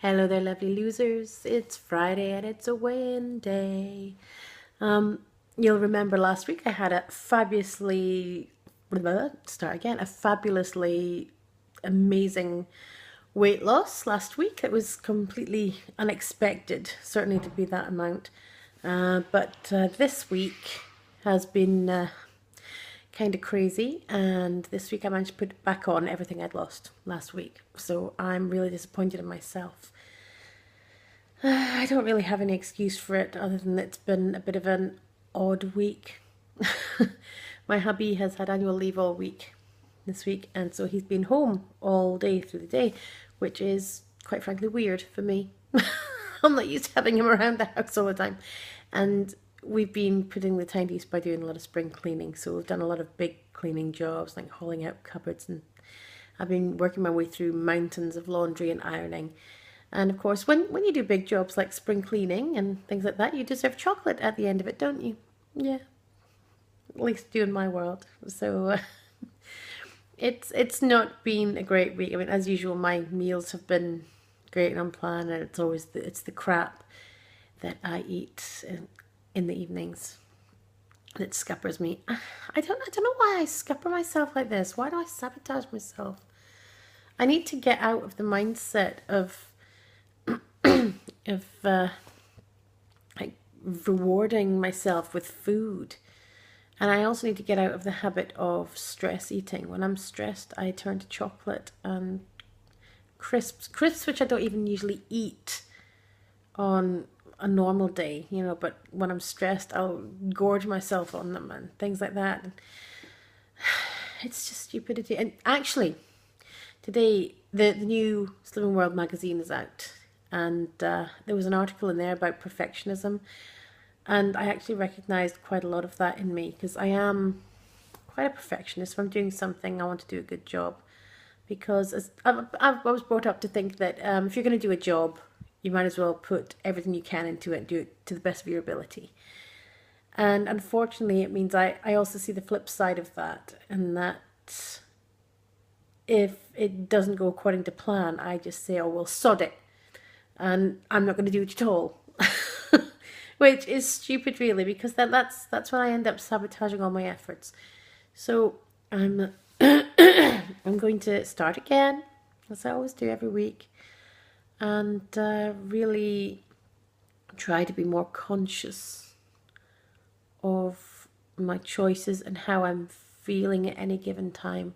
Hello there, lovely losers. It's Friday and it's a win day. Um, you'll remember last week I had a a fabulously amazing weight loss last week. It was completely unexpected, certainly to be that amount. But this week has been kind of crazy, and this week I managed to put back on everything I'd lost last week. So I'm really disappointed in myself. I don't really have any excuse for it other than it's been a bit of an odd week. My hubby has had annual leave all week this week, and so he's been home all day through the day, which is quite frankly weird for me. I'm not used to having him around the house all the time. And we've been putting the time to use by doing a lot of spring cleaning. So we've done a lot of big cleaning jobs like hauling out cupboards, and I've been working my way through mountains of laundry and ironing. And of course, when you do big jobs like spring cleaning and things like that, you deserve chocolate at the end of it, don't you? Yeah, at least do in my world. So it's not been a great week. I mean, as usual, my meals have been great and unplanned, and it's the crap that I eat in the evenings that scuppers me. I don't know why I scupper myself like this. Why do I sabotage myself? I need to get out of the mindset of of like rewarding myself with food. And I also need to get out of the habit of stress eating. When I'm stressed, I turn to chocolate and crisps which I don't even usually eat on a normal day, but when I'm stressed, I'll gorge myself on them and things like that. And it's just stupidity. And actually, today, the new Slimming World magazine is out, and there was an article in there about perfectionism, and I actually recognised quite a lot of that in me, because I am quite a perfectionist. If I'm doing something, I want to do a good job, because I was brought up to think that if you're going to do a job, you might as well put everything you can into it and do it to the best of your ability. And unfortunately, it means I also see the flip side of that, and that if it doesn't go according to plan, I just say, oh, well, sod it, and I'm not going to do it at all. Which is stupid, really, because that's when I end up sabotaging all my efforts. So I'm I'm going to start again, as I always do every week, and really try to be more conscious of my choices and how I'm feeling at any given time,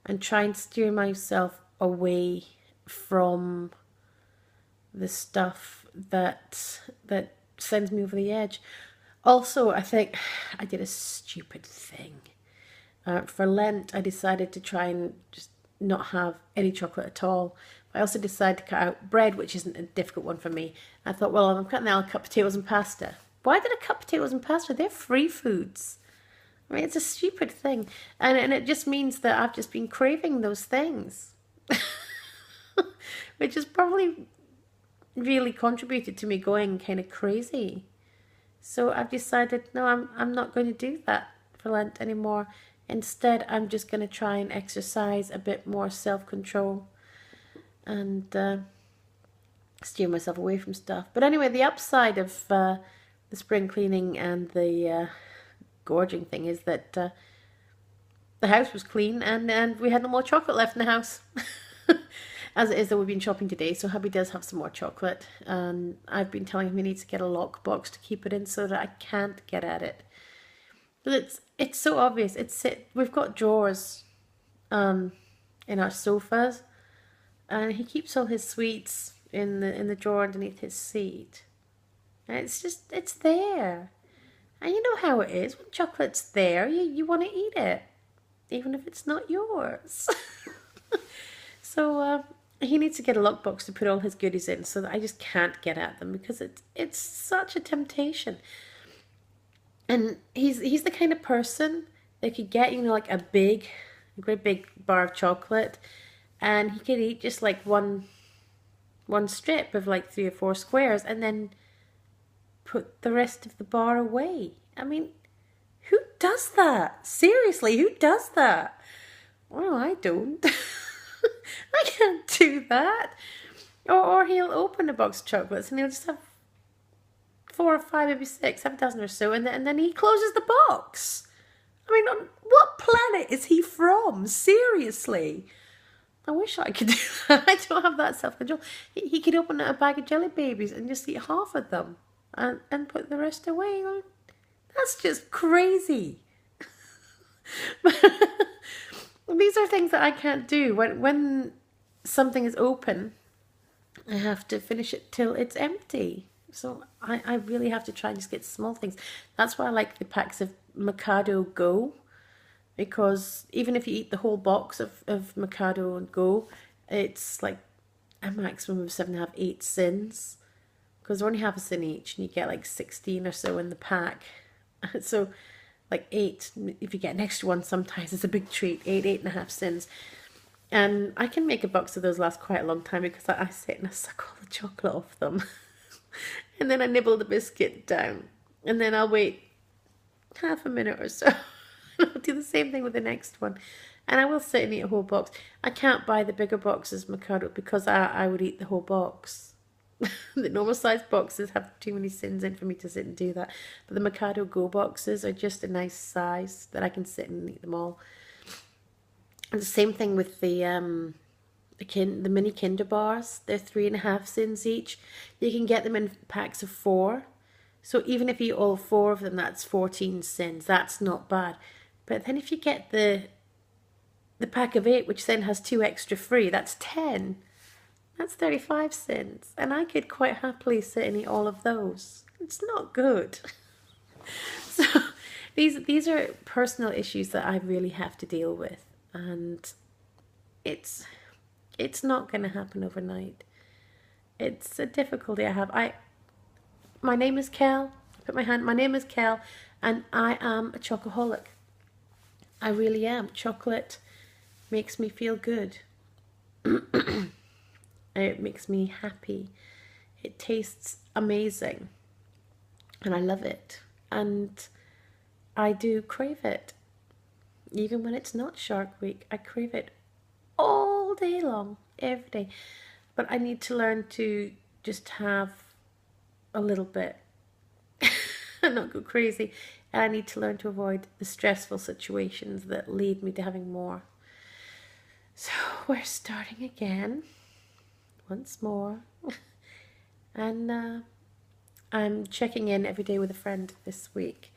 and try and steer myself away from the stuff that sends me over the edge. Also, I think I did a stupid thing. For Lent, I decided to try and just not have any chocolate at all. I also decided to cut out bread, which isn't a difficult one for me. I thought, well, I'm cutting out, I'll cut potatoes and pasta. Why did I cut potatoes and pasta? They're free foods. I mean, it's a stupid thing. And it just means that I've just been craving those things. Which has probably really contributed to me going kind of crazy. So I've decided, no, I'm not going to do that for Lent anymore. Instead, I'm just going to try and exercise a bit more self-control and steer myself away from stuff. But anyway, the upside of the spring cleaning and the gorging thing is that the house was clean, and we had no more chocolate left in the house. As it is that we've been shopping today, so hubby does have some more chocolate, and I've been telling him he needs to get a lockbox to keep it in so that I can't get at it. But it's so obvious. We've got drawers in our sofas, and he keeps all his sweets in the drawer underneath his seat. And it's there. And you know how it is. When chocolate's there, you want to eat it, even if it's not yours. So he needs to get a lockbox to put all his goodies in so that I just can't get at them, because it's such a temptation. And he's the kind of person that could get, like a great big bar of chocolate, and he could eat just like one strip of like 3 or 4 squares and then put the rest of the bar away. I mean, who does that? Seriously, who does that? Well, I don't. I can't do that. Or he'll open a box of chocolates and he'll just have 4 or 5, maybe 6, have a dozen or so, and then he closes the box. I mean, on what planet is he from? Seriously. I wish I could do that. I don't have that self-control. He could open a bag of jelly babies and just eat half of them and put the rest away. That's just crazy. These are things that I can't do. When something is open, I have to finish it till it's empty. So I really have to try and just get small things. That's why I like the packs of Mikado Go. Because even if you eat the whole box of Mikado and Go, it's like a maximum of 7.5, 8 sins. Because they're only half a sin each, and you get like 16 or so in the pack. So like 8, if you get an extra one sometimes, it's a big treat. 8.5 sins. And I can make a box of those last quite a long time because I sit and I suck all the chocolate off them. And then I nibble the biscuit down. And then I'll wait half a minute or so. I'll do the same thing with the next one. And I will sit and eat a whole box. I can't buy the bigger boxes Mikado because I would eat the whole box. The normal size boxes have too many sins in for me to sit and do that. But the Mikado Go boxes are just a nice size that I can sit and eat them all. And the same thing with the mini Kinder bars. They're 3.5 sins each. You can get them in packs of 4. So even if you eat all 4 of them, that's 14 sins. That's not bad. But then if you get the pack of 8, which then has 2 extra free, that's 10. That's 35 sins. And I could quite happily sit and eat all of those. It's not good. So these are personal issues that I really have to deal with. And it's not going to happen overnight. It's a difficulty I have. My name is Kel. My name is Kel, and I am a chocoholic. I really am. Chocolate makes me feel good. It makes me happy. It tastes amazing, and I love it. And I do crave it. Even when it's not Shark Week, I crave it all day long, every day. But I need to learn to just have a little bit and not go crazy. And I need to learn to avoid the stressful situations that lead me to having more. So we're starting again, once more. And I'm checking in every day with a friend this week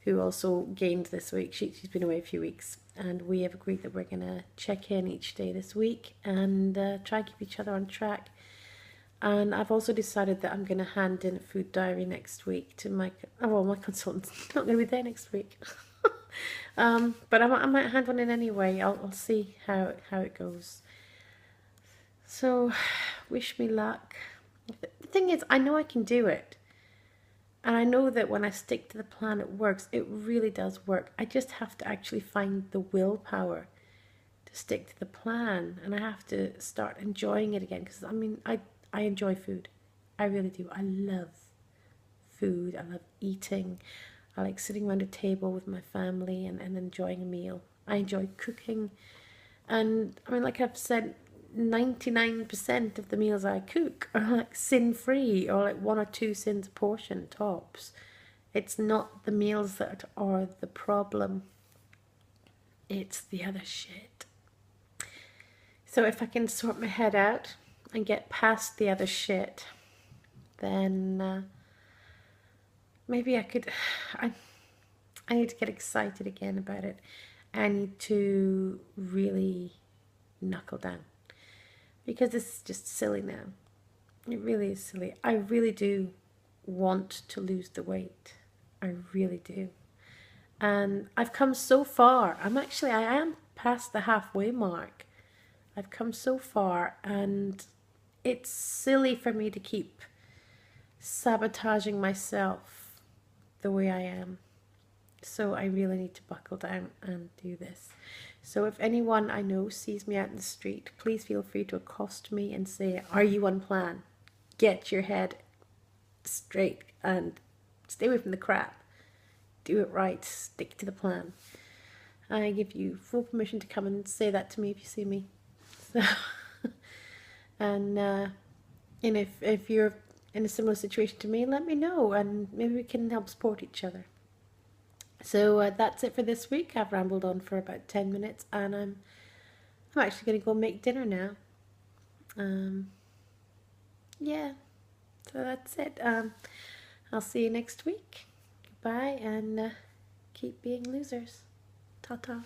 who also gained this week. She's been away a few weeks, and we have agreed that we're going to check in each day this week and try and keep each other on track. And I've also decided that I'm going to hand in a food diary next week to my consultant's not going to be there next week. But I might hand one in anyway. I'll see how it goes. So, wish me luck. The thing is, I know I can do it. And I know that when I stick to the plan, it works. It really does work. I just have to actually find the willpower to stick to the plan. And I have to start enjoying it again. Because, I mean, I enjoy food. I really do. I love food. I love eating. I like sitting around a table with my family and enjoying a meal. I enjoy cooking. And, I mean, like I've said, 99% of the meals I cook are like sin-free or like 1 or 2 sins a portion tops. It's not the meals that are the problem. It's the other shit. So if I can sort my head out and get past the other shit, then maybe I could... I need to get excited again about it. I need to really knuckle down. Because this is just silly now. It really is silly. I really do want to lose the weight. I really do. And I've come so far. I am past the halfway mark. I've come so far, and it's silly for me to keep sabotaging myself the way I am. So I really need to buckle down and do this. So if anyone I know sees me out in the street, please feel free to accost me and say, are you on plan? Get your head straight and stay away from the crap. Do it right. Stick to the plan. I give you full permission to come and say that to me if you see me. So, and And if you're in a similar situation to me, let me know and maybe we can help support each other. So that's it for this week. I've rambled on for about 10 minutes and I'm actually going to go make dinner now. Um, yeah, so that's it. I'll see you next week. Goodbye and keep being losers. Ta ta.